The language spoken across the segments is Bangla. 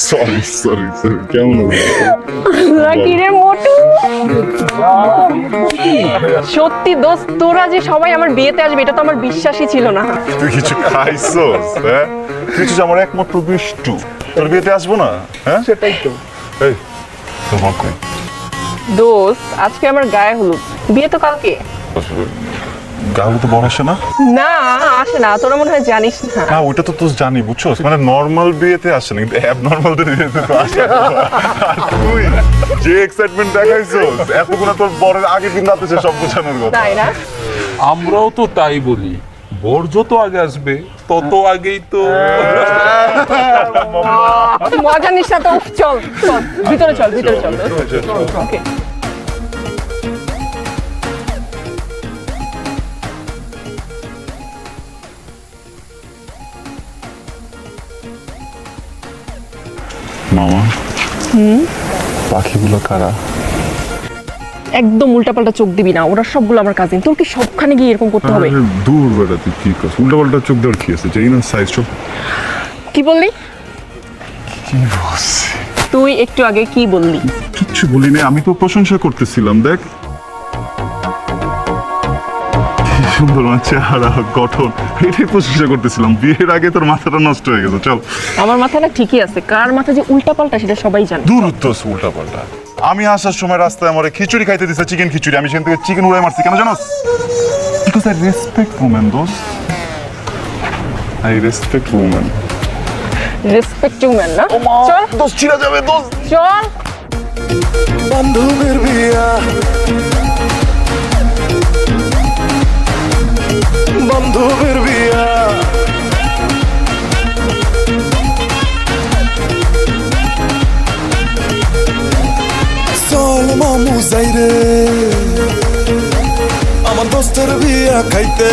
সরি সরি সরি, কেমন কিরে মোটু, সত্যি দোস্ত তোরা যে সবাই আমার বিয়েতে আসবে এটা তো আমার বিশ্বাসই ছিল না। তুই কিছু খাইছস? হ্যাঁ, তুই তো আমার একমাত্র দুষ্টু, তোর বিয়েতে আসবো না? হ্যাঁ সেটাই তো। এই তোর মা কই? দোস্ত আজকে আমার গায়ে হলুদ, বিয়ে তো কালকে। গাহু তো বড় আসে না? না আসে না, তোরা মনে হয় জানিস না। না ওইটা তো তুই জানি, বুঝছো, মানে নর্মাল বিয়েতে আসে না, কিন্তু অ্যাবনর্মালদের বিয়েতে তো আসে। আর তুই যে এক্সাইটমেন্ট দেখাইছস, এতগুলো তোর বরের আগে দিন রাতে সে সব বোঝানোর কথা। তাই না? আমরাও তো তাই বলি, বর যত আগে আসবে তত আগেই তো। মজা নিস না তো, চল চল ভিতরে চল, ভিতরে চল। ওকে মামা, পাখিগুলো কারা? একদম উল্টাপাল্টা চোখ দিবি না, ওরা সবগুলো আমার কাজিন। তোর কি সবখানে গিয়ে এরকম করতে হবে? আরে দূর বেটা, তুই কি করছিস? উল্টা পাল্টা চোখ দেওয়ার কি আছে? যেই না সাইজ চোখ। কি বললি কি বলছি? তুই? একটু আগে কি বললি? কিচ্ছু বলিনি, আমি তো প্রশংসা করতেছিলাম। দেখ কি সুন্দর আমার চেহারা গঠন, এটাই প্রশংসা করতেছিলাম। বিয়ের আগে তোর মাথাটা নষ্ট হয়ে গেছে। চল। আমার মাথাটা ঠিকই আছে, কার মাথা যে উল্টাপাল্টা সেটা সবাই জানে। দূর উত্তর উল্টা পাল্টা। আমি আসার সময় রাস্তায় আমার খিচুড়ি খাইতে দিছে, চিকেন খিচুড়ি। আমি সেখান থেকে চিকেন উড়াই মারছি, কেন জানোস? বিকজ আই রেসপেক্ট উমেন দোস্ত, I respect women. Respect women না? চল দোস্ত ছিড়া যাবে দোস্ত। চল। বান্ধবের বিয়া, বান্ধবের বিয়া, চল মামু যাই রে আমার দোস্তের বিয়া খাইতে,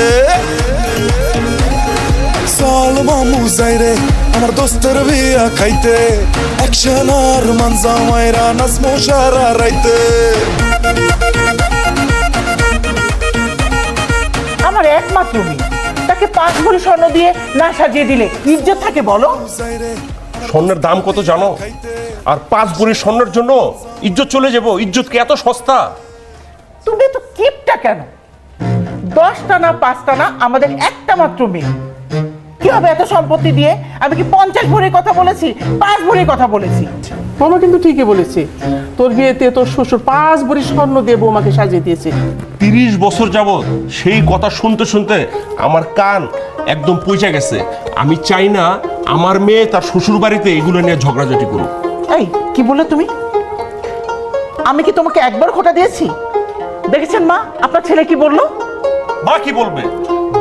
চল মামু যাই রে আমার দোস্তের বিয়া খাইতে, একশন আর মানজা মাইরা নাচমো সারা রাইতে। আমার একমাত্র মেয়ে, তাকে 5 ভরি স্বর্ণ দিয়ে না সাজিয়ে দিলে ইজ্জত থাকে বলো? স্বর্ণের দাম কত জানো? আর 5 ভরি স্বর্ণের জন্য ইজ্জত চলে যাবো? ইজ্জত কি এত সস্তা? তুমি তো কিপটা কেন? 10টা না 5টা না, আমাদের একটা মাত্র মেয়ে, কি হবে এত সম্পত্তি দিয়ে? আমি কি 50 ভরির কথা বলেছি? 5 ভরির কথা বলেছি। মামা কিন্তু ঠিকই বলেছে, তোর বিয়েতে তোর শ্বশুর 5 ভরি স্বর্ণ দিয়ে বৌমাকে সাজিয়ে দিয়েছে। 30 বছর যাবত সেই কথা শুনতে শুনতে আমার কান একদম পচে গেছে। আমি চাই না আমার মেয়ে তার শ্বশুর বাড়িতে এগুলো নিয়ে ঝগড়াঝাটি করুক। এই কি বললে তুমি? আমি কি তোমাকে একবার খোটা দিয়েছি? দেখেছেন মা, আপনার ছেলে কি বললো? মা কি বলবে?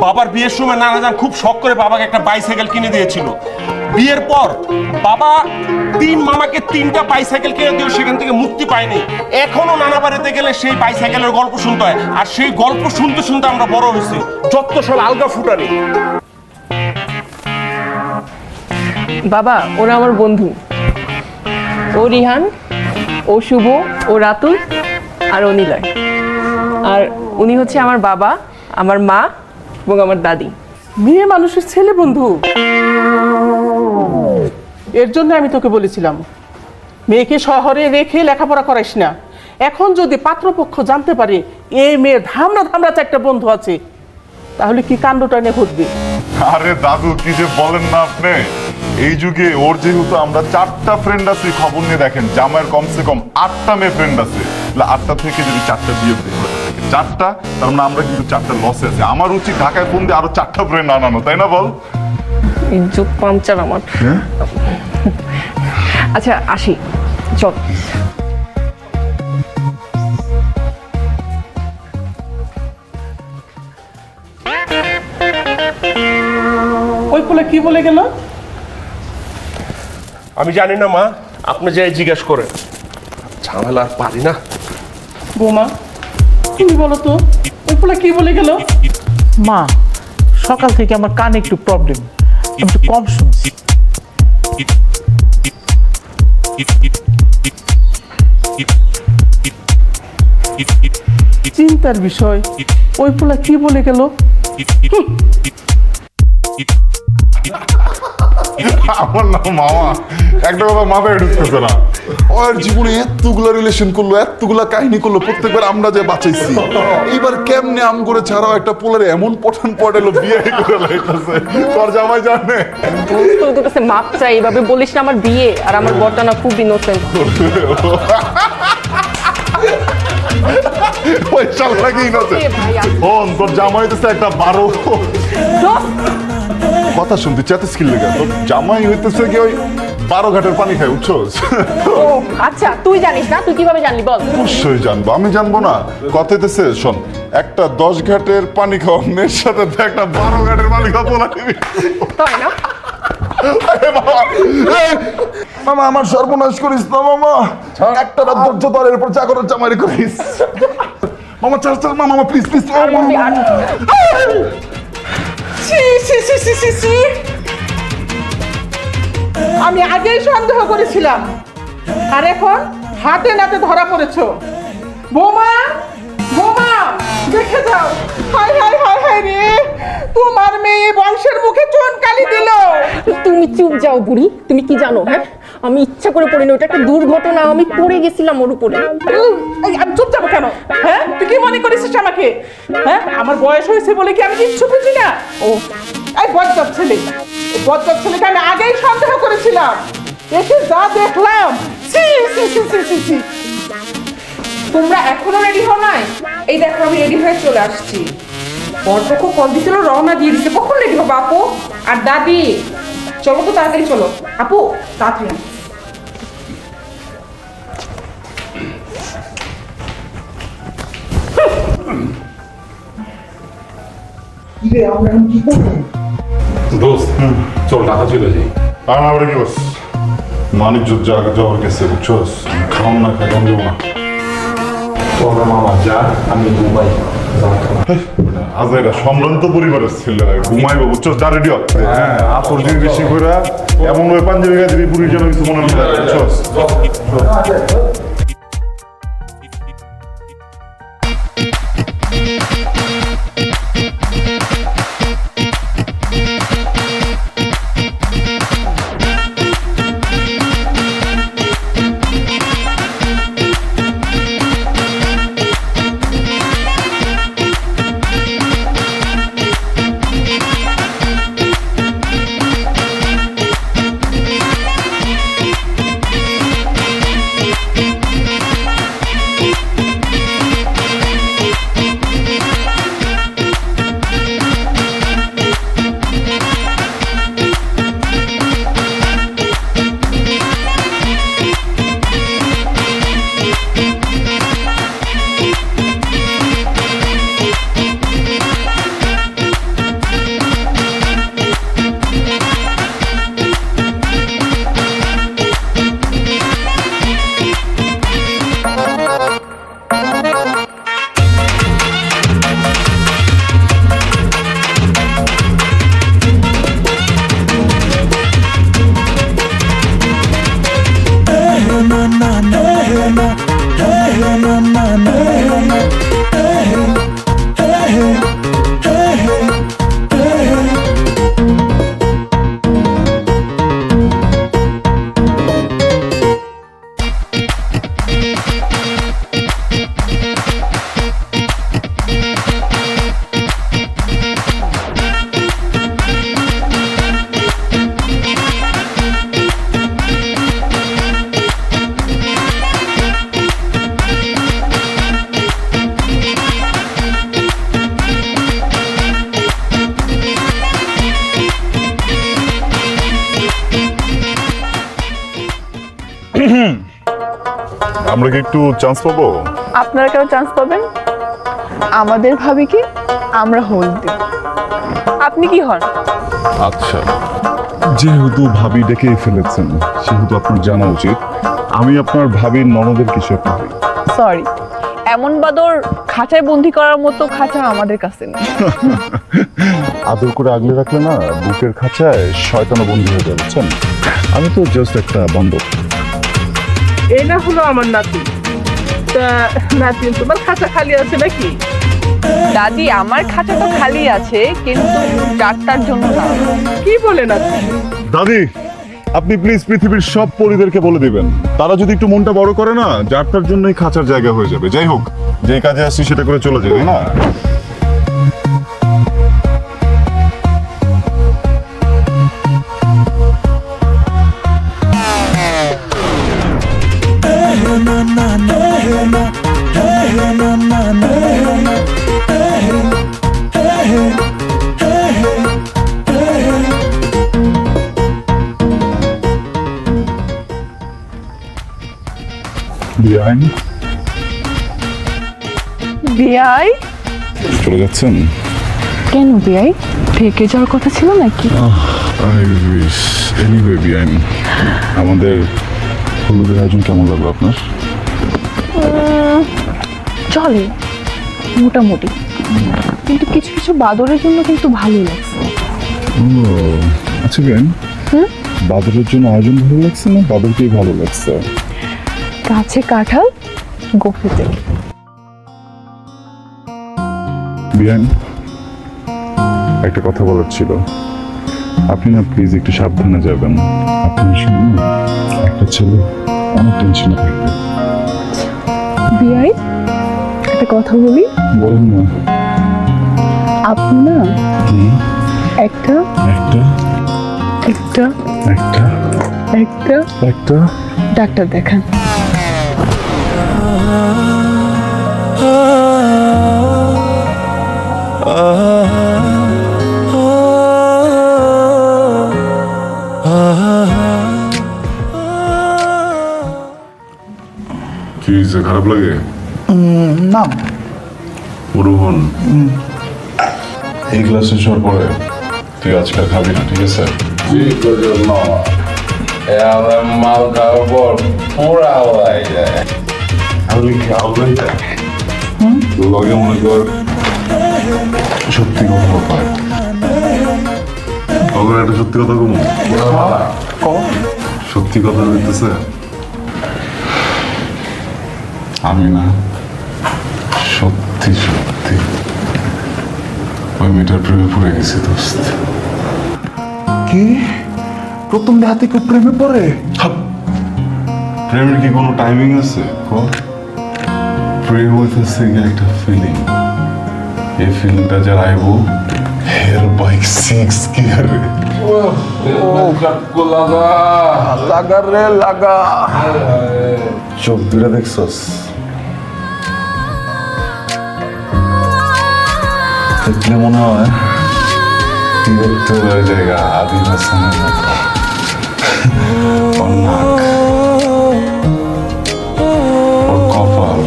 বাবার বিয়ের সময় নানাজান খুব শখ করে বাবাকে একটা বাইসাইকেল কিনে দিয়েছিল। বিয়ের পর বাবা 3 মামাকে 3টা বাইসাইকেল কিনে দিয়েও সেখান থেকে মুক্তি পায়নি। এখনো নানা বাড়িতে গেলে সেই বাইসাইকেলের গল্প শুনতে হয়, আর সেই গল্প শুনতে শুনতে আমরা বড় হয়েছি। যত সব আলগা ফুটানি। বাবা ওরা আমার বন্ধু, ও রিহান, ও শুভ, ও রাতুল, আর ও নিলয়। আর উনি হচ্ছে আমার বাবা, আমার মা এবং আমার দাদি। মেয়ে মানুষের ছেলে বন্ধু, এর জন্য আমি তোকে বলেছিলাম মেয়েকে শহরে রেখে লেখাপড়া করাইস না। এখন যদি পাত্রপক্ষ জানতে পারে এই মেয়ের ধামড়া ধামড়া 4টা বন্ধু আছে, তাহলে কি কাণ্ডটা নিয়ে ঘটবে? আরে দাদু কি যে বলেন না আপনি, এই যুগে ওর যেহেতু আমরা 4টা ফ্রেন্ড আছি, খবর নিয়ে দেখেন জামাইয়ের কমসে কম 8টা মেয়ে ফ্রেন্ড আছে। 8টা থেকে যদি 4টা বিয়ে থাকে 4টা, তার মানে আমরা কিন্তু 4টা লসে আছে। আমার উচিত ঢাকায় ফোন দিয়ে আরো 4টা ফ্রেন্ড আনানো, তাই না বল? ইজ্জত পাঞ্চার আমার। আচ্ছা আসি, চল। ওই পোলা কি বলে গেল? আমি জানি না মা, আপনি যাই জিজ্ঞেস করেন। ঝামেলা আর পারি না। বৌমা তুমি বলো তো, ওই পোলা কি বলে গেল? মা, সকাল থেকে আমার কানে একটু প্রবলেম, একটু কম শুনছি। চিন্তার বিষয়, ওই পোলা কি বলে গেল? আমার নাম মামা, একটা কথা মাথায় ঢুকতেছে না। ওর জীবনে এতগুলা রিলেশন করলো, এতগুলা কাহিনী করলো, প্রত্যেকবার আমরা যে বাঁচাইছি, এইবার কেমনে আম করে ছাড়াও একটা পোলারে এমন পঠান পটাইলো, বিয়ে করে লাইতেছে। তোর জামাই জানে তোর কাছে মাপ চাই, এইভাবে বলিস না। আমার বিয়ে আর আমার বরটা না খুব ইনোসেন্ট। ওই শালা কি ইনোসেন্ট? তোর জামাই হইতেছে একটা 12 কথা শুনতে চাইতে স্কিল লেগে, তোর জামাই হইতেছে কি ওই 12 ঘাটের পানি খায়, বুঝছস? ও আচ্ছা, তুই জানিস না? তুই কিভাবে জানলি বল? অবশ্যই জানবো, আমি জানবো না? কথা হইতেছে, শোন, একটা 10 ঘাটের পানি খাওয়া মেয়ের সাথে তো একটা 12 ঘাটের পানি খাওয়া বলা দিবি। তাই না? মামা আমার সর্বনাশ করিস না মামা, একটা রাত ধৈর্য ধর, এরপর চাকরের জামাই করিস। মামা চাল চাল, মামা প্লিজ প্লিজ। আমি আগেই সন্দেহ করেছিলাম, আর এখন হাতে নাতে ধরা পড়েছো। বোমা, বোমা, দেখে যাও। হায় হায় হায় হায় রে, তোমার মেয়ে বংশের মুখে চুনকালি দিল। তুমি চুপ যাও বুড়ি। তুমি কি জানো? হ্যাঁ, আমি ইচ্ছা করে পড়িনি, ওটা একটা দুর্ঘটনা। আমি পড়ে গেছিলাম ওর উপরে। এই, আমি চুপ যাবো কেন? হ্যাঁ, তুই কি মনে করেছিস আমাকে? হ্যাঁ, আমার বয়স হয়েছে বলে কি আমি কিচ্ছু বুঝি না? ও এই বজ্জাত ছেলে, এই বজ্জাত ছেলেকে আমি আগেই সন্দেহ করেছিলাম। এসে যা দেখলাম, ছি ছি ছি ছি ছি ছি। তোমরা এখনো রেডি হও নাই? এই দেখো আমি রেডি হয়ে চলে আসছি। বরপক্ষ কল দিছিল, রওনা দিয়ে দিছে। কখন রেডি হবো আপু? আর দাদি, চলো তো তাড়াতাড়ি চলো। আপু তাড়াতাড়ি। দোস্ত চল ঢাকা চলে যাই। আর আমরা কি বস মানিক জায়গা যাওয়ার গেছে, বুঝছস? খাও না খাই দেবো না। তোমরা মামা যা, আমি দুবাই আজ এটা সম্ভ্রান্ত পরিবারের ছেলেরা ঘুমাইবো, বুঝছস? যা রেডি হ। হ্যাঁ, আসল দিন বেশি করে এমন ওই পাঞ্জাবি গায়ে দিবি, পুরীর জন্য কিছু মনে না, বুঝছস? আমরা কি একটু চান্স পাবো? আপনারা কেন চান্স পাবেন? আমাদের ভাবিকে আমরা হোল্ড দিই। আপনি কি হন? আচ্ছা, যেহেতু ভাবি ডেকে ফেলেছেন সেহেতু আপনার জানা উচিত আমি আপনার ভাবির ননদের কিছু একটা হই। সরি, এমন বাদর খাঁচায় বন্দি করার মতো খাঁচা আমাদের কাছে নেই। আদর করে আগলে রাখলে না বুকের খাঁচায় শয়তানও বন্দী হয়ে যাবে, বুঝছেন? আমি তো জাস্ট একটা বান্ধব। এই না হলো আমার নাতি। তা নাতি, তোমার খাঁচা খালি আছে নাকি? দাদি আমার খাঁচা তো খালি আছে, কিন্তু যাত্রার জন্য না। কি বলেন আপনি? দাদি, আপনি প্লিজ পৃথিবীর সব পরিদেরকে বলে দিবেন, তারা যদি একটু মনটা বড় করে না, যারটার জন্যই খাঁচার জায়গা হয়ে যাবে। যাই হোক, যে কাজে আসছি সেটা করে চলে যাবে না। বিআইন বিয়াই? চলে যাচ্ছেন? কেন বিয়াই, থেকে যাওয়ার কথা ছিল নাকি? I wish. এনিওয়ে বিআইন, আমাদের হলুদের আয়োজন কেমন লাগলো আপনার? চলে মোটামুটি, কিন্তু কিছু কিছু বাদরের জন্য কিন্তু ভালো লাগছে। ও আচ্ছা বিআইন, বাদরের জন্য আয়োজন ভালো লাগছে না বাদরকেই ভালো লাগছে? কাছে কাঁঠাল, গোফে তেল। বিআইন, একটা কথা বলার ছিল। আপনি না প্লিজ একটু সাবধানে যাবেন। আপনার শুনুন, একটা ছেলে অনেক টেনশনে থাকবে। বিয়াই, একটা কথা বলি। বলুন না। আপনি না একটা একটা একটা একটা একটা একটা ডাক্তার দেখান। কি হয়েছে, খারাপ লাগে? না, রোহন, এই ক্লাসে শোয়ার পরে তুই আজকাল খাবি না, ঠিক আছে? মাল খাওয়ার পর পুরা হয়ে যায়। আমি কি আওলাই যায়? লগে মনে কর সত্যি কথা পায়। তখন একটা সত্যি কথা কমু, সত্যি কথা হইতেছে আমি না সত্যি সত্যি ওই মেয়েটার প্রেমে পড়ে গেছি দোস্ত। কি প্রথম দেখাতে কেউ প্রেমে পড়ে? প্রেমের কি কোনো টাইমিং আছে? প্রেম হইতেছে একটা ফিলিং, এই ফিলিংটা যার আইব হেয়ার বাইক 6 গিয়ারে। লাগা রে লাগা। চোখ দুটা দেখছস? দেখলে মনে হয় ডিরেক্টর হয়ে জায়গা আদিল হাসানের মতো। ওর নাক, ওর কপাল,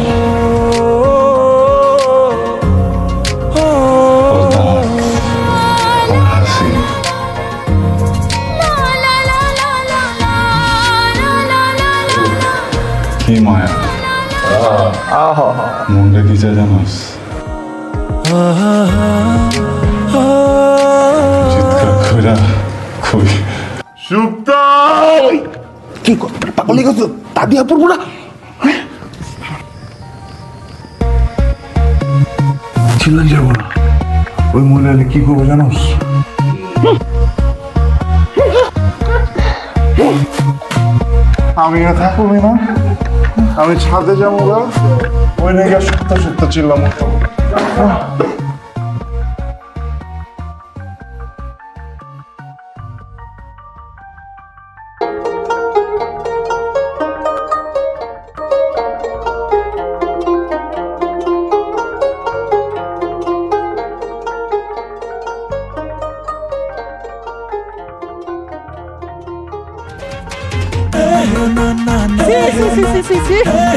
ওর দাঁত, ওর হাসি। কি মায়া, মনটা কি চায় জানোস? চিৎকার কইরা কই সুপ্তা। কি কর পাগল হয়ে গেছো? দাদিয়া পড়বো না? চিল্লাই যাবো না, ওই মহিলা কি করবো জানোস? আমি থাকবি না, আমি ছাদে যাবো গা, ওই নাকি সত্য সত্য চিল্লাম মতো।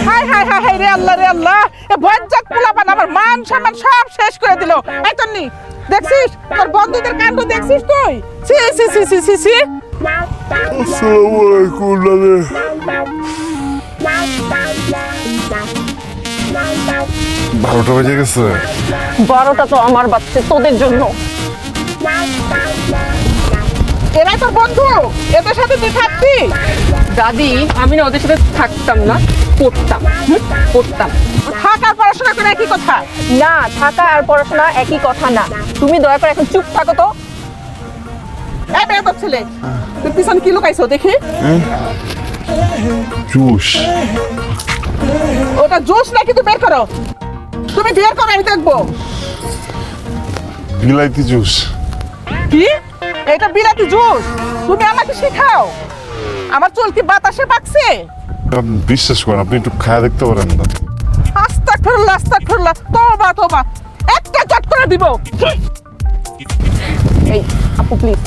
হাই হাই হাই হাই রে আল্লাহ রে আল্লাহ, এ বজ্জাত পোলাপান আমার মান সম্মান সব শেষ করে দিল। এই তন্নি, দেখছিস তোর বন্ধুদের কাণ্ড দেখছিস তুই? সি সি সি সি সি সি। আসসালামু আলাইকুম দাদা। 12টা বেজে গেছে। 12টা তো আমার বাচ্চা তোদের জন্য। এরা তো তোর বন্ধু, এদের সাথে তুই থাকবি? দাদি আমি না ওদের সাথে থাকতাম না, পড়তাম পড়তাম। থাক আর পড়াশোনা করে একই কথা। না, থাকা আর পড়াশোনা একই কথা না। তুমি দয়া করে এখন চুপ থাকো তো। এই মেয়ে তোর ছেলে, তুই পিছন কি লুকাইছো দেখি? জুস। ওটা জোশ নাকি তুই বের করো? তুমি বের করো, আমি দেখবো। বিলাইতি জুস। কি? এটা বিলাতি জুস? তুমি আমাকে শেখাও? আমার চুল কি বাতাসে পাকছে? বিশ্বাস করেন, আপনি একটু খায়া দেখতে পারেন না। আস্তাগফিরুল্লাহ, আস্তাগফিরুল্লাহ, তওবা তওবা। একটা চট করে দিব। এই আপু প্লিজ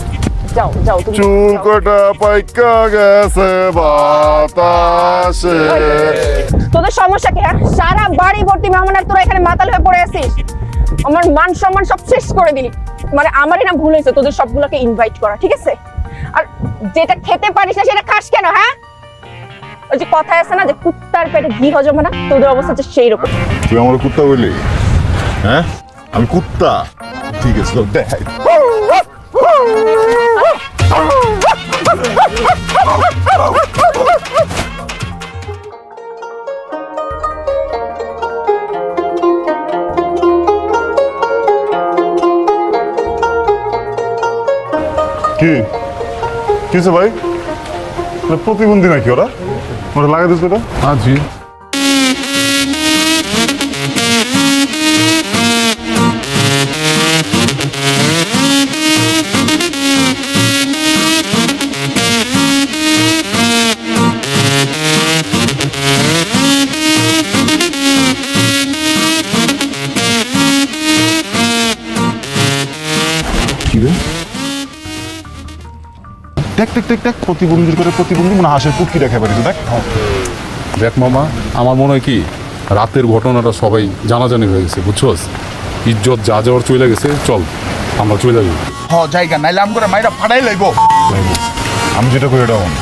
যাও যাও তুমি। চুল কটা পাইকা গেছে বাতাসে। তোদের সমস্যা কি? হ্যাঁ, সারা বাড়ি ভর্তি মেহমান আর তোরা এখানে মাতাল হয়ে পড়ে আছিস। আমার মান সম্মান সব শেষ করে দিলি। মানে আমারই না ভুল হয়েছে তোদের সবগুলোকে ইনভাইট করা, ঠিক আছে? আর যেটা খেতে পারিস না সেটা খাস কেন? হ্যাঁ, ওই যে কথায় আছে না যে কুত্তার পেটে ঘি হজম হয় না, তোদের অবস্থা হচ্ছে সেই রকম। তুই আমার কুত্তা বললি? হ্যাঁ, আমি কুত্তা? ঠিক আছে, তো দেখাই। কি কিছু ভাই, প্রতিবন্ধী নাকি ওরা? ওরা লাগাই দিস এটা? আজি কি রে? দেখ দেখ দেখ দেখ, প্রতিবন্ধীর করে প্রতিবন্ধী মানে হাঁসের পুটকি দেখা পারিস। দেখ দেখ মামা, আমার মনে হয় কি রাতের ঘটনাটা সবাই জানাজানি হয়ে গেছে, বুঝছস? ইজ্জত যা যাওয়ার চলে গেছে, চল আমরা চলে যাবো। জায়গা নাইলে আম করে মাইরা ফাটাই লাইব। আমি যেটা করি এটা হন,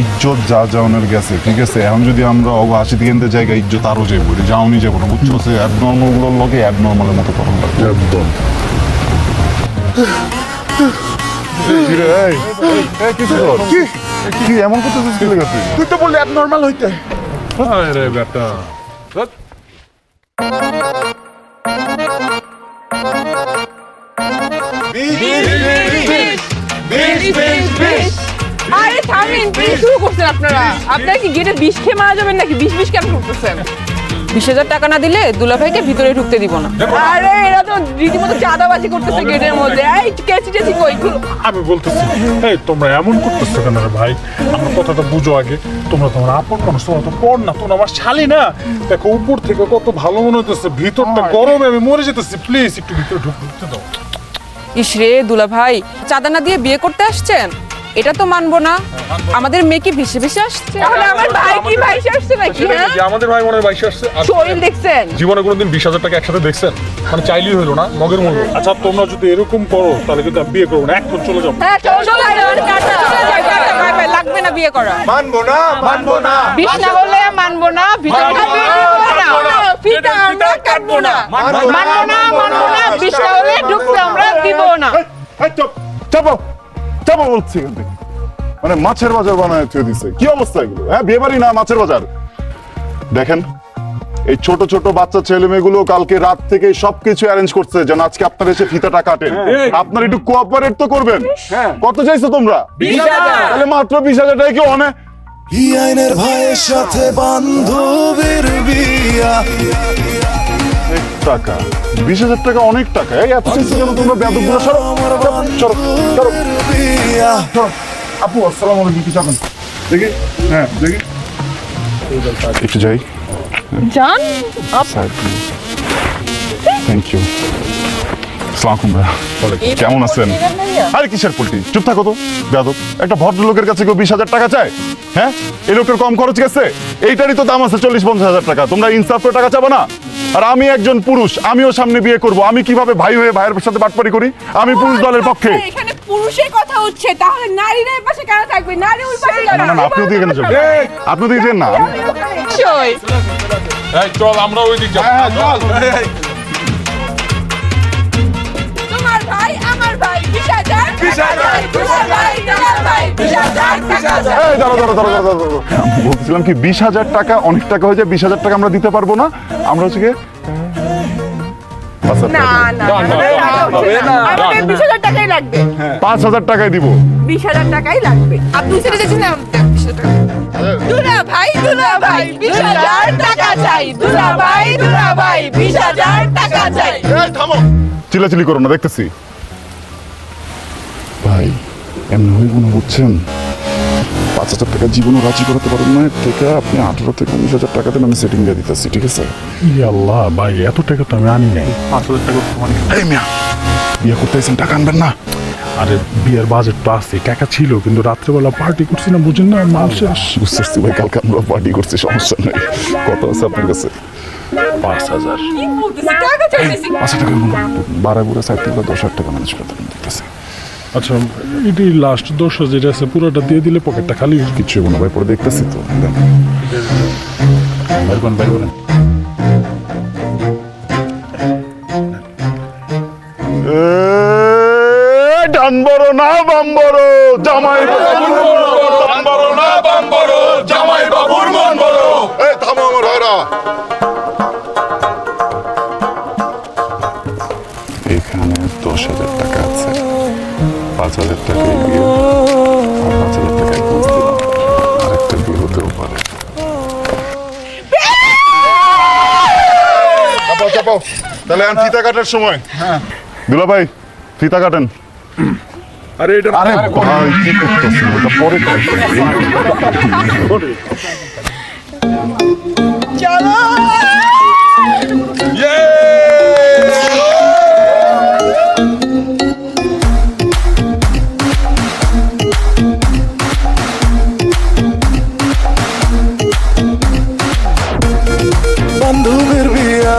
ইজ্জত যা যাওয়ানোর গেছে, ঠিক আছে? এখন যদি আমরা হাসি দিকে জায়গা ইজ্জত আরো যাবো, যাওনি যাবো না, বুঝছো? অ্যাবনর্মাল গুলোর লগে অ্যাবনর্মালের মতো তখন একদম। কি এমন করতেছিস? কি লেগেছে? তুই তো বললি অ্যাবনর্মাল হইতে। আরে বেটা ধ্যাৎ। আরে থামেন, কি শুরু করছেন আপনারা? আপনারা কি গেটে বিষ খেয়ে মারা যাবেন নাকি? বিষ কেন করতেছেন? 20,000 টাকা না দিলে দুলাভাইকে ভিতরে ঢুকতে দিব না। আরে এরা তো রীতিমতো চাঁদাবাজি করতেছে গেটের মধ্যে। এই কেচি টেচি কই? আমি বলতেছি, এই তোমরা এমন করতেছো কেন রে ভাই? আমার কথাটা বুঝো আগে। তোমরা তোমার আপন মানুষ, তোমরা তো পড় না, তোমরা আমার শালি না। দেখো উপর থেকে কত ভালো মনে হইতেছে, ভিতরটা গরমে আমি মরে যেতেছি। প্লিজ একটু ভিতরে ঢুকতে দাও। ইস রে দুলাভাই, চাঁদা না দিয়ে বিয়ে করতে আসছেন? এটা তো মানবো না। আমাদের মেয়ে কি ভেসে ভেসে আসছে? তাহলে আমার ভাই কি ভাইসে আসছে নাকি? হ্যাঁ, যে আমাদের ভাই মনে হয় 22 আসছে। শরীর দেখছেন? জীবনে কোনোদিন 20,000 টাকা একসাথে দেখছেন? মানে চাইলেই হইলো না, মগের মূল্য। আচ্ছা তোমরা যদি এরকম করো তাহলে কিন্তু আমি বিয়ে করবো না, এখন চলে যাবো। হ্যাঁ চলো ভাই ভাই, লাগবে না বিয়ে করা। মানবো না, মানবো না। বিষ না বললে মানবো না, ভিতরে ফিতা আমরা কাটবো না। মানবো না, বিষ না হলে ঢুকতে আমরা দিব না। চাপো চাপো বলছি এখান থেকে। মানে মাছের বাজার বানায় থুয়ে দিছে। কি অবস্থা এগুলো? হ্যাঁ, বিয়ে বাড়ি না, মাছের বাজার। দেখেন, এই ছোট ছোট বাচ্চা ছেলে মেয়েগুলো কালকে রাত থেকে সবকিছু অ্যারেঞ্জ করছে যেন আজকে আপনারা এসে ফিতাটা কাটেন। আপনারা একটু কোঅপারেট তো করবেন। কত চাইছো তোমরা? 20,000। তাহলে মাত্র 20,000 টাকা কি অনেক? বিআইনের ভাইয়ের সাথে বান্ধবীর বিয়া। টাকা 20,000 টাকা অনেক টাকা। এই এত চাইছো কেন তোমরা? বেয়াদবগুলো সরো সরো সরো। বিয়া আপু আসসালামু আলাইকুম। কি চাবেন? দেখি, হ্যাঁ দেখি, একটু যাই। জান থ্যাংক ইউ। আসসালামু ভাইয়া, কেমন আছেন? আরে কিসের পোল্ট্রি, চুপ থাকো তো বেয়াদব। একটা ভদ্রলোকের কাছে কেউ 20,000 টাকা চায়? হ্যাঁ, এই লোকের কম খরচ গেছে? এইটারই তো দাম আছে 40-50,000 টাকা। তোমরা ইনসাফ করে টাকা চাবো না? আর আমি একজন পুরুষ, আমিও সামনে বিয়ে করব। আমি কিভাবে ভাই হয়ে ভাইয়ের সাথে বাটপারি করি? আমি পুরুষ দলের পক্ষে। এখানে পুরুষের কথা হচ্ছে, তাহলে নারীরা এই পাশে কেন থাকবে? নারী ওই পাশে না না না, আপনি ওদিকে কেন যাবেন? আপনি ওদিকে যান না। এই চল আমরা ওই দিক যাবো। তোমার ভাই আমার ভাই 20,000 ভাই এই দাঁড়াও। বলছিলাম কি 20,000 টাকা অনেক টাকা হয়ে যায়, 20,000 টাকা আমরা দিতে পারবো না। আমরা হচ্ছে কি না না আমাদের 20,000 টাকাই লাগবে, 5,000 টাকায় দিব। 20,000 টাকাই লাগবে। আপনি ছেড়ে যাচ্ছেন না, 20,000 টাকা। দুলা ভাই 20,000 টাকা চাই। দুলা ভাই 20,000 টাকা চাই। চিল্লাচিল্লি করো না, দেখতেছি। ভাই এমন হইব না, বুঝছেন? 5,000 টাকা জীবনও রাজি করাতে পারেন না, থেকে আপনি 18 থেকে 19,000 টাকা দেন, আমি সেটিং দিয়ে দিতেছি, ঠিক আছে? আল্লাহ ভাই, এত টাকা তো আমি আনি নাই। 5,000 টাকা মানে এই মিয়া, বিয়ে করতে এসেছেন, টাকা আনবেন না? আরে বিয়ের বাজেট তো আছে, টাকা ছিল, কিন্তু রাত্রেবেলা পার্টি করছি না, বুঝেন না, মাল শেষ। বুঝতে পারছি ভাই, কালকে আমরা পার্টি করছি, সমস্যা নেই। কত আছে আপনার কাছে? 5,000। কি বলতেছিস? টাকা চাইতেছি। 5,000 টাকা বাড়ায় বুড়া 10,000 টাকা ম্যানেজ করতে দিতেছে। আচ্ছা, এটি লাস্ট 10,000 যেটা আছে পুরোটা দিয়ে দিলে পকেটটা খালি। কিচ্ছু হবো না ভাই, পরে দেখতেছি তো। বাইর করেন। ডান বড় না বাম বড়, জামাই বাবুর মন বড়। ডান বড় না বাম বড়, জামাই বাবুর মন বড়। এই থামো আমার ভাইরা। এখানে 10,000 টাকা আছে, 5,000 টাকা বিয়ে, আর 5,000 টাকা অ্যাডভান্স দিলাম। আরেকটা বিয়ে হতেও পারে। চাপাও, তাহলে আমি ফিতা কাটার সময়। দুলা ভাই ফিতা কাটেন। আরে এটা আরে ভাই কি করতেছেন, ওটা পরে চলো। বান্ধবের বিয়া,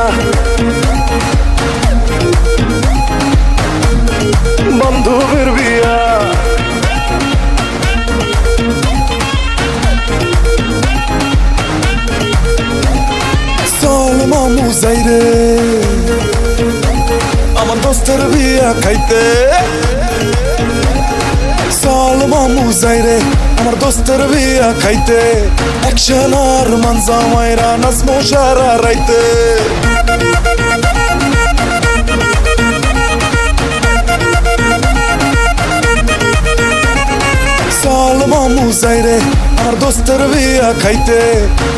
বান্ধবের বিয়া, চল মামু যাই রে আমার দোস্তের বিয়া খাইতে। চল মামু যাই রে আমার দোস্তের বিয়া খাইতে, অ্যাকশন আর মানজা মাইরা নাচমো সারা রাইতে। চল মামু যাই রে আমার দোস্তের বিয়া খাইতে,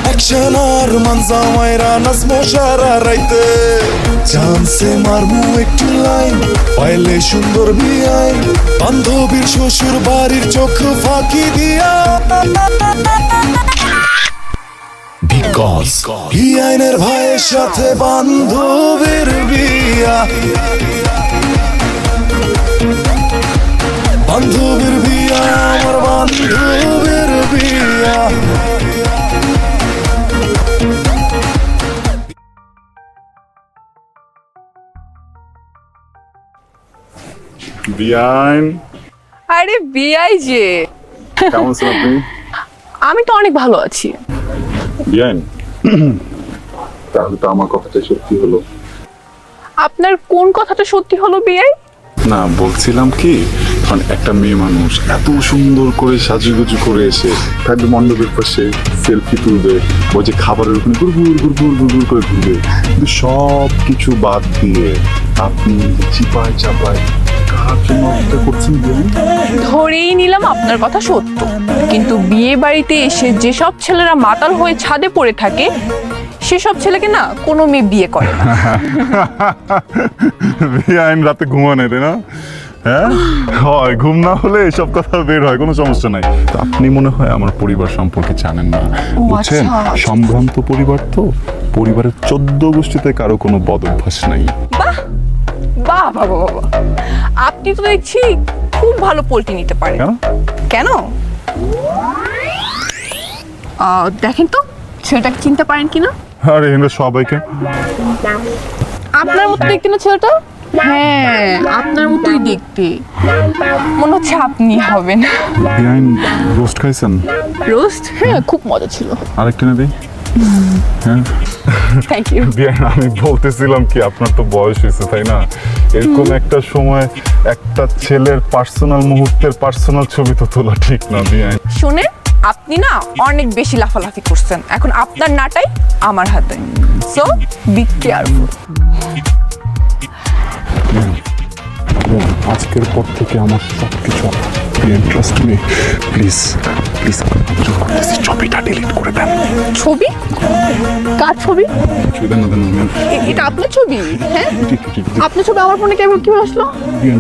অ্যাকশন আর মানজা মাইরা নাচমো সারা রাইতে। চান্সে মারমু একটু লাইন, পাইলে সুন্দর বিয়াই, বান্ধবীর শ্বশুর বাড়ির চোখ ফাঁকি দিয়া। বিআইনের ভাইয়ের সাথে বান্ধবীর বিয়া, বান্ধবীর বিয়া, আমার বান্ধবীর বিয়া। বিয়াইন, আরে বিআই যে, কেমন আছেন আপনি? আমি তো অনেক ভালো আছি। বিয়াইন, তাহলে তো আমার কথাটাই সত্যি হলো। আপনার কোন কথাটা সত্যি হলো বিআই? না, বলছিলাম কি, কারণ একটা মেয়ে মানুষ এত সুন্দর করে সাজুগুজু করে এসে থাকবে মণ্ডপের পাশে, সেলফি তুলবে, ওই যে খাবারের ওখানে গুড়গুড় গুড়গুড় গুড়গুড় করে ঘুরবে, কিন্তু সব কিছু বাদ দিয়ে আপনি চিপায় চাপায় কার জন্য অপেক্ষা করছেন বিয়াইন? ধরেই নিলাম আপনার কথা সত্য, কিন্তু বিয়ে বাড়িতে এসে যেসব ছেলেরা মাতাল হয়ে ছাদে পড়ে থাকে, সেসব ছেলেকে না কোনো মেয়ে বিয়ে করে না। বিয়াইন রাতে ঘুমানো তাই না? হ্যাঁ হয়, ঘুম না হলে এসব কথা বের হয়, কোনো সমস্যা নাই। তো আপনি মনে হয় আমার পরিবার সম্পর্কে জানেন না, বুঝছেন? সম্ভ্রান্ত পরিবার তো, পরিবারের 14 গোষ্ঠীতে কারো কোনো বদ অভ্যাস নাই। বাহ বাহ বাবা বাবা, আপনি তো দেখছি খুব ভালো পোল্ট্রি নিতে পারেন। কেন? কেন? দেখেন তো ছেলেটাকে চিনতে পারেন কিনা? আরে এরা সবাইকে আপনার মতো দেখতে না ছেলেটা? হ্যাঁ আপনার মতোই দেখতে, মনে হচ্ছে আপনি হবেন। বিয়াইন রোস্ট খাইছেন? রোস্ট? হ্যাঁ খুব মজা ছিল। আরেকটা না দিই? হ্যাঁ থ্যাংক ইউ। বিয়াইন, আমি বলতেছিলাম কি, আপনার তো বয়স হয়েছে তাই না, এরকম একটা সময় একটা ছেলের পার্সোনাল মুহূর্তের পার্সোনাল ছবি তো তোলা ঠিক না বিয়াইন। শুনে আপনি না অনেক বেশি লাফালাফি করছেন, এখন আপনার নাটাই আমার হাতে, সো বি কেয়ারফুল। আজকের পর থেকে আমার সব কিছু ট্রাস্ট মি, প্লিজ প্লিজ ছবিটা ডিলিট করে দেন। ছবি? কার ছবি? এটা আপনার ছবি? হ্যাঁ, আপনার ছবি আমার ফোনে কেমন কিভাবে আসলো?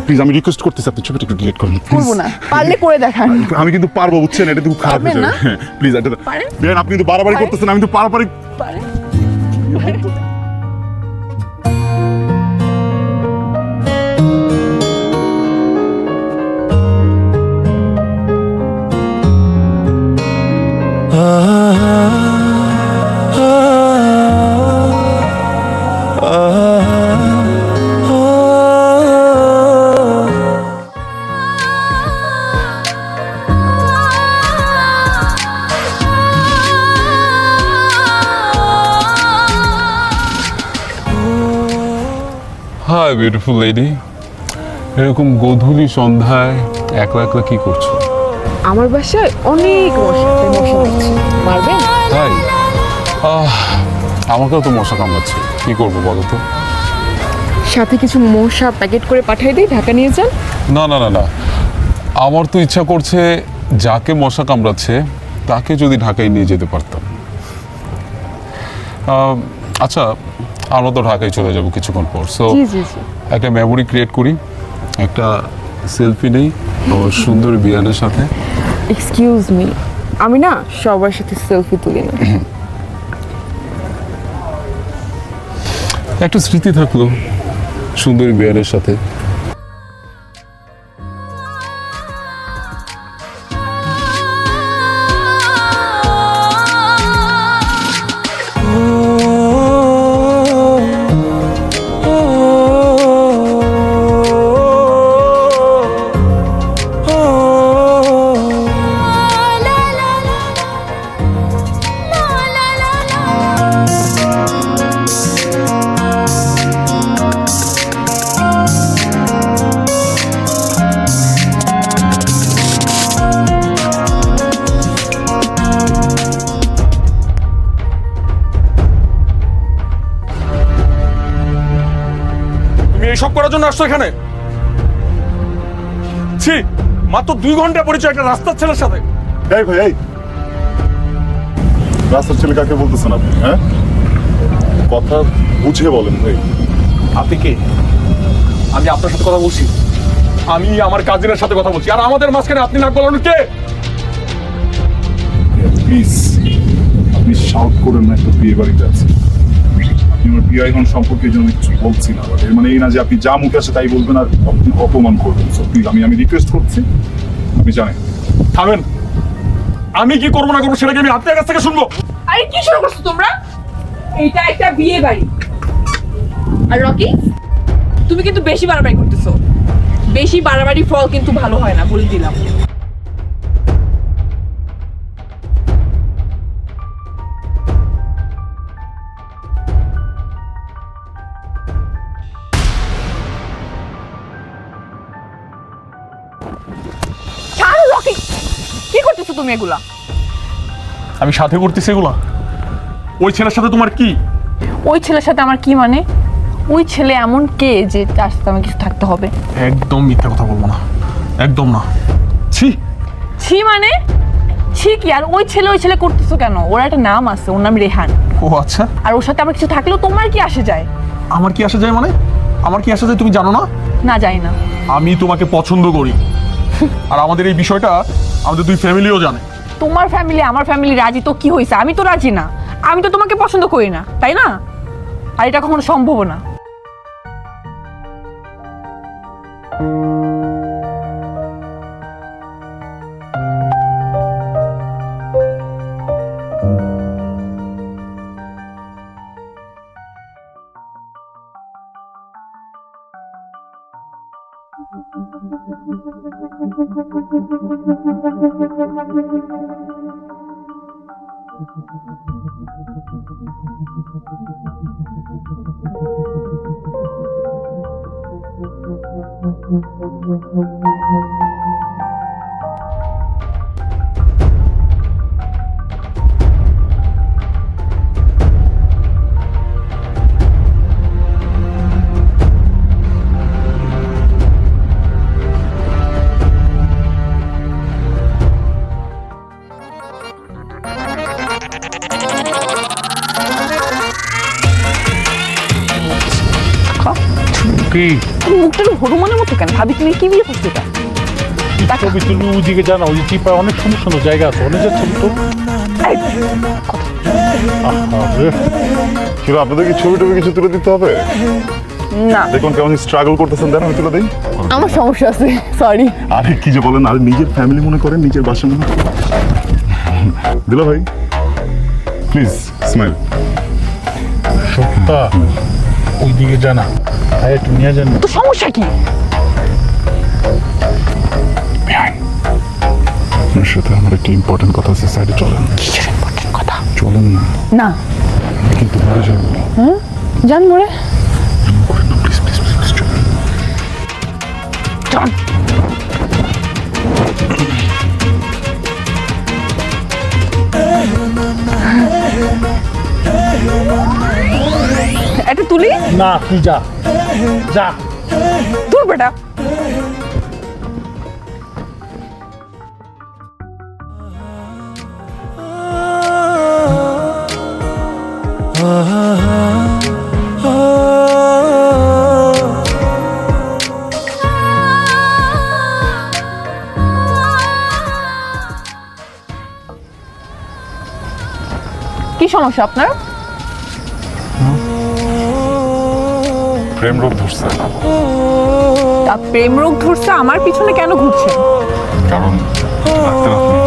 প্লিজ আমি রিকোয়েস্ট করতেছি আপনি ছবিটা একটু ডিলিট করুন। করবো না, পারলে করে দেখান। আমি কিন্তু পারবো, বুঝছেন, এটা খুব খারাপ হয়ে পারবেন যাবে। না? প্লিজ এটা পারেন? বিয়ান, আপনি কিন্তু বাড়াবাড়ি পারেন? করতেছেন, আমি তো বাড়াবাড়ি পারেন? হাই বিউটিফুল লেডি, এরকম গোধূলি সন্ধ্যায় একলা একলা কি করছো? আমার বাসায় অনেক মশা, তাই মশা মারছি। মারবেন? তাই আমাকেও তো মশা কামড়াচ্ছে, কি করবো বলো তো? সাথে কিছু মশা প্যাকেট করে পাঠিয়ে দিই, ঢাকা নিয়ে যান। না না না না, আমার তো ইচ্ছা করছে যাকে মশা কামড়াচ্ছে তাকে যদি ঢাকায় নিয়ে যেতে পারতাম। আচ্ছা, আমরা তো ঢাকায় চলে যাব কিছুক্ষণ পর, সো জি জি জি। একটা মেমোরি ক্রিয়েট করি, একটা সেলফি নেই আমার সুন্দর বিয়ানের সাথে। এক্সকিউজ মি, আমি না সবার সাথে সেলফি তুলি না। একটা স্মৃতি থাকলো সুন্দর বিয়ানের সাথে। তুমি এইসব করার জন্য আসছো এখানে? ছি, মাত্র 2 ঘন্টা পরিচয় একটা রাস্তার ছেলের সাথে। এই ভাই, এই রাস্তার ছেলে কাকে বলতেছেন আপনি? হ্যাঁ, কথা বুঝে বলেন ভাই। আপনি কে? আমি আপনার সাথে কথা বলছি, আমি আমার কাজিনের সাথে কথা বলছি, আর আমাদের মাঝখানে আপনি নাক গলানো কে? প্লিজ আপনি শাউট করেন না, একটা বিয়ে বাড়িতে আছে। আপনি আমার বিয়ে এখন সম্পর্কে জন্য কিছু বলছি না, এর মানে এই না যে আপনি যা মুখে আসে তাই বলবেন আর আপনি অপমান করবেন। সো প্লিজ আমি রিকোয়েস্ট করছি, আপনি জানেন। থামেন, আমি কি করবো না করবো সেটা কি আমি আপনার কাছ থেকে শুনবো? আরে কি শুরু করছো তোমরা? এটা একটা বিয়ে বাড়ি। আর রকি, তুমি কিন্তু বেশি বাড়াবাড়ি করতেছো। বেশি বাড়াবাড়ি ফল কিন্তু ভালো হয় না, বলে দিলাম। ছাড়ো রকি, কি করতেছো তুমি এগুলা? আমি সাথে করতেছি এগুলা? ওই ছেলের সাথে তোমার কি? ওই ছেলের সাথে আমার কি মানে? ওই ছেলে এমন কে যে তার সাথে আমার কিছু থাকতে হবে? একদম মিথ্যা কথা বলবো না, একদম না। ছি ছি মানে? ছি কি? আর ওই ছেলে করতেছো কেন? ওর একটা নাম আছে, ওর নাম রেহান। ও আচ্ছা, আর ওর সাথে আমার কিছু থাকলেও তোমার কি আসে যায়? আমার কি আসে যায় মানে? আমার কি আসে যায় তুমি জানো না? না, জানি না। আমি তোমাকে পছন্দ করি, আর আমাদের এই বিষয়টা আমাদের 2 ফ্যামিলিও জানে। তোমার ফ্যামিলি আমার ফ্যামিলি রাজি তো কি হয়েছে? আমি তো রাজি না, আমি তো তোমাকে পছন্দ করি না, তাই না? আর এটা কখনো সম্ভব না। কি মুখটা হনুমানের মতো কেন? ভাবি তুমি কি বিয়ে করছো এটা? ছবি তুমি ওইদিকে জানা, ওই যে চিপায় অনেক সুন্দর সুন্দর জায়গা আছে, অনেক যাচ্ছে তো। কিন্তু আপনাদের কি ছবি টবি কিছু তুলে দিতে হবে? না, দেখুন কেমন স্ট্রাগল করতেছেন, দেন আমি তুলে দিই। আমার সমস্যা আছে, সরি। আরে কি যে বলেন, আরে নিজের ফ্যামিলি মনে করেন, নিজের বাসা মনে করেন। দিলা ভাই প্লিজ স্মাইল। সত্তা ওইদিকে জানা, ভাই একটু নিয়ে যান। তো সমস্যা কি? আপনার সাথে আমার একটা ইম্পর্টেন্ট কথা আছে, সাইডে চলেন। কিসের ইম্পর্টেন্ট কথা? চলেন না। না, কিন্তু ঘরে যাবো। জান মোরে প্লিজ প্লিজ প্লিজ চলেন। জান। এটা তুলি না তুই যা যা। তোর বেটা। কি সমস্যা আপনার? প্রেম রোগ ধরছে। তা প্রেম রোগ ধরছে, আমার পিছনে কেন ঘুরছেন? কারণ ডাক্তার আপনি।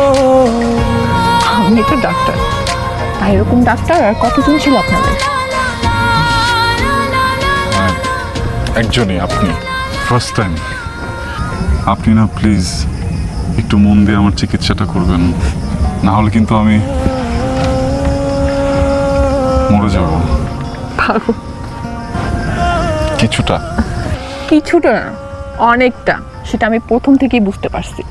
আমি একটা ডাক্তার, আর এরকম ডাক্তার আর কতজন ছিল আপনাদের? একজনই, আপনি ফার্স্ট টাইম। আপনি না প্লিজ একটু মন দিয়ে আমার চিকিৎসাটা করবেন, না হলে কিন্তু আমি মরে যাব। কিছুটা কিছুটা না, অনেকটা। সেটা আমি প্রথম থেকেই বুঝতে পারছি।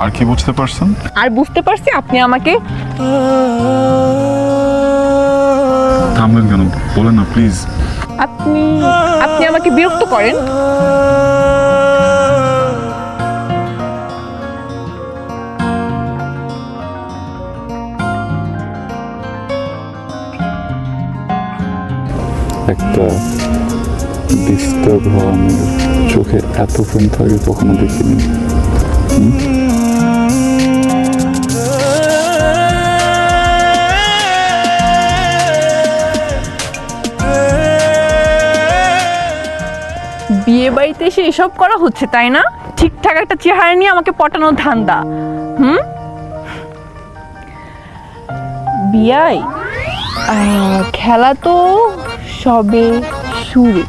আর কি বুঝতে পারছেন? আর বুঝতে পারছি আপনি আমাকে থামবেন কেন, বলেন না প্লিজ। আপনি আপনি আমাকে বিরক্ত করেন। একটা ডিস্টার্ব হওয়া মেয়ের চোখে এত প্রেম থাকে কখনো দেখিনি। বিয়ে বাড়িতে এসে এসব করা হচ্ছে তাই না? ঠিকঠাক একটা চেহারা নিয়ে আমাকে পটানোর ধান্দা। বিয়াই খেলা তো সবে শুরু।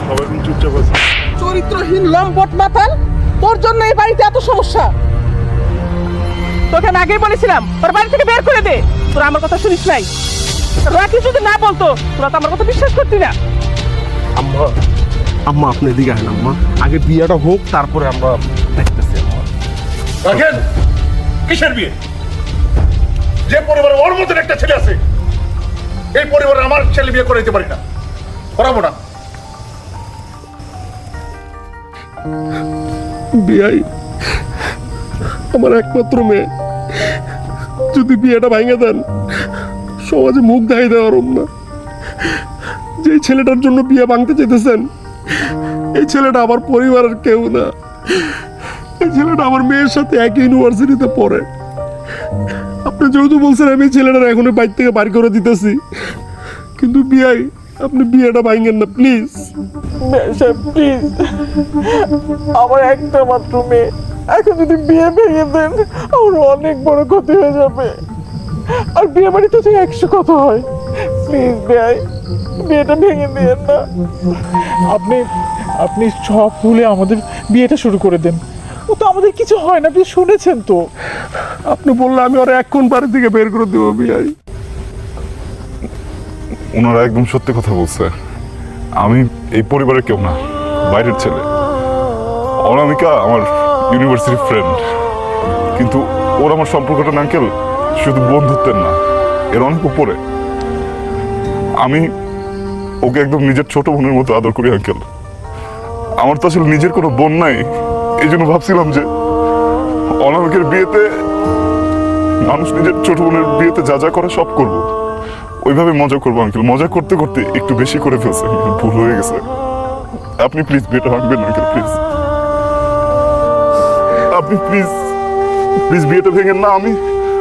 সবাই চুপচাপ আছে। চরিত্রহীন লম্পট মাতাল, তোর জন্য এই বাড়িতে এত সমস্যা। তোকে আমি আগেই বলেছিলাম তোর বাড়ি থেকে বের করে দে। তোরা আমার কথা শুনিস নাই। রাখি যদি না বলতো তোরা তো আমার কথা বিশ্বাস করতি না। আম্মা আম্মা আপনি এদিকে আসেন আম্মা, আগে বিয়েটা হোক তারপরে আমরা দেখতেছি। আম্মা রাখেন, কিসের বিয়ে? যে পরিবারে ওর মধ্যে একটা ছেলে আছে, এই পরিবারে আমার ছেলে বিয়ে করে দিতে পারি না, করাবো না। বিয়াই আমার একমাত্র মেয়ে, যদি বিয়েটা ভাঙে দেন সমাজে মুখ দেখাই দেওয়ার না। যে ছেলেটার জন্য বিয়ে ভাঙতে চাইতেছেন, এই ছেলেটা আমার পরিবারের কেউ না। এই ছেলেটা আমার মেয়ের সাথে একই ইউনিভার্সিটিতে পড়ে। আপনি যেহেতু বলছেন আমি ছেলেটার এখনই বাইর থেকে বাড়ি করে দিতেছি, কিন্তু বিয়াই আপনি বিয়েটা ভাঙেন না প্লিজ। প্লিজ, আমার একটা মাত্র মেয়ে, এখন যদি বিয়ে ভেঙে দেন আমার অনেক বড় ক্ষতি হয়ে যাবে। আর বিয়ে বাড়িতে তো 100 কথা হয়। প্লিজ ভাই, বিয়েটা ভেঙে দিয়েন না। আপনি সব ভুলে আমাদের বিয়েটা শুরু করে দেন। ও তো আমাদের কিছু হয় না, আপনি শুনেছেন তো। আপনি বললে আমি ওরা এখন বাড়ি থেকে বের করে দেবো বিয়াই। ওনারা একদম সত্যি কথা বলছে। আমি এই পরিবারের কেউ না, বাইরের ছেলে। অনামিকা আমার ইউনিভার্সিটি ফ্রেন্ড, কিন্তু ওর আমার সম্পর্কটা না আঙ্কেল শুধু বন্ধুত্বের না, এর অনেক উপরে। আমি ওকে একদম নিজের ছোট বোনের মতো আদর করি আঙ্কেল। আমার তো আসলে নিজের কোনো বোন নাই, এই জন্য ভাবছিলাম যে অনামিকের বিয়েতে মানুষ নিজের ছোট বোনের বিয়েতে যা যা করে সব করব, ওইভাবে মজা করবো আঙ্কেল। মজা করতে করতে একটু বেশি করে ফেলছে, ভুল হয়ে গেছে। আপনি প্লিজ বিয়েটা ভাঙবেন আঙ্কেল, প্লিজ। আপনি প্লিজ প্লিজ বিয়েটা ভেঙেন না।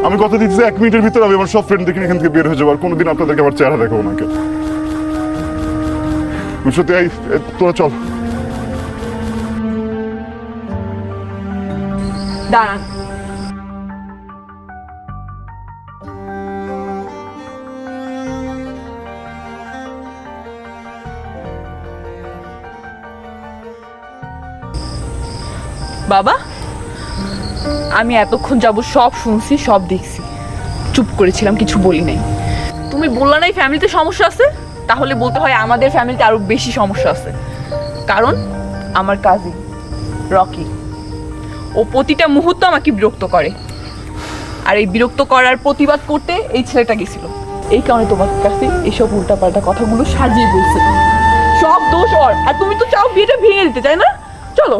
আমি কথা দিচ্ছি 1 মিনিটের ভিতরে আমি আমার সব ফ্রেন্ড দেখে এখান থেকে বের হয়ে যাবো, আর কোনোদিন আপনাদেরকে আমার চেহারা দেখাবো না আঙ্কেল। সত্যি তোরা চল। দাঁড়ান, বাবা, আমি এতক্ষণ যাব সব শুনছি, সব দেখছি, চুপ করেছিলাম, কিছু বলি নাই। তুমি বললা নাই ফ্যামিলিতে সমস্যা আছে, তাহলে বলতে হয় আমাদের ফ্যামিলিতে আরো বেশি সমস্যা আছে। কারণ আমার কাজিন রকি, ও প্রতিটা মুহূর্ত আমাকে বিরক্ত করে, আর এই বিরক্ত করার প্রতিবাদ করতে এই ছেলেটা গেছিল। এই কারণে তোমার কাছে এইসব উল্টাপাল্টা কথাগুলো সাজিয়ে বলছে। সব দোষ ওর, আর তুমি তো চাও বিয়েটা ভেঙে দিতে, চাই না? চলো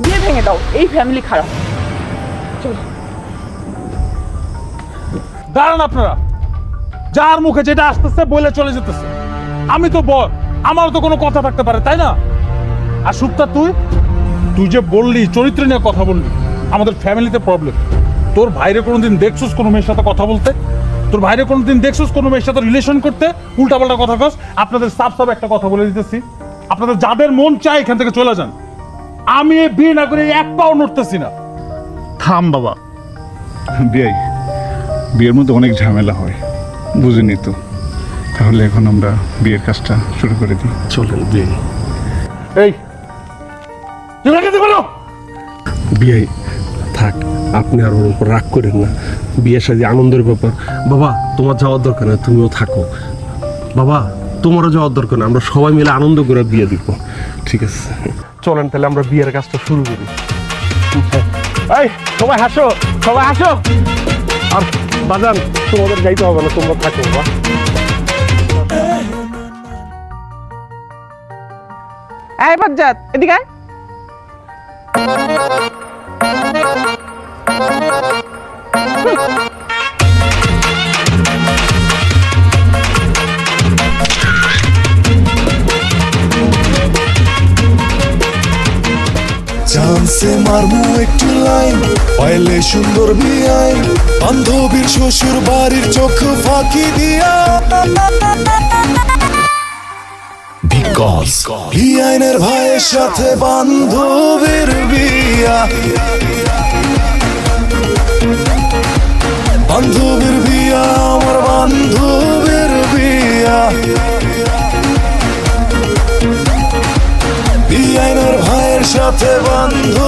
বিয়ে ভেঙে দাও, এই ফ্যামিলি খারাপ। চলো। দাঁড়ান আপনারা, যার মুখে যেটা আসতেছে বলে চলে যেতেছে। আমি তো বল, আমারও তো কোনো কথা থাকতে পারে, তাই না? আর সুপ্তা, তুই যে বললি চরিত্র নিয়ে কথা বললি, আমাদের ফ্যামিলিতে প্রবলেম। তোর ভাইরে কোনোদিন দেখছস কোনো মেয়ের সাথে কথা বলতে? তোর ভাইরে কোনোদিন দেখছস কোনো মেয়ের সাথে রিলেশন করতে? উল্টাপাল্টা কথা কস। আপনাদের সাফ একটা কথা বলে দিতেছি, আপনাদের যাদের মন চায় এখান থেকে চলে যান। আমি এই বিয়ে না করে এক পাও নড়তেছি না। থাম বাবা, বিয়ের মধ্যে অনেক ঝামেলা হয়, বুঝিনি তো। তাহলে এখন আমরা বিয়ের কাজটা শুরু করে দিই। চলেন বিয়ে। এই বিয়ে থাক, আপনি আর ওর উপর রাগ করেন না। বিয়ের সাথে আনন্দের ব্যাপার। বাবা, তোমার যাওয়ার দরকার না, তুমিও থাকো। বাবা, তোমারও যাওয়ার দরকার না, আমরা সবাই মিলে আনন্দ করে বিয়ে দিব। ঠিক আছে, চলেন তাহলে আমরা বিয়ের কাজটা শুরু করি। এই সবাই হাসো, সবাই হাসো। আর বাজান, তোমাদের যাইতে হবে না, তোমরা থাকো। বাবা, এই বজ্জাত, এদিকে আয়। চান্সে মারমু একটু লাইন, পাইলে সুন্দর বিয়াইন, বান্ধবীর শ্বশুর বাড়ির চোখ ফাঁকি দিয়া। বিকজ বিআইনের ভাইয়ের সাথে বান্ধবীর বিয়া, বান্ধবীর বিয়া, আমার বান্ধবীর বিয়া। বিআইনের ভাইয়ের সাথে বান্ধব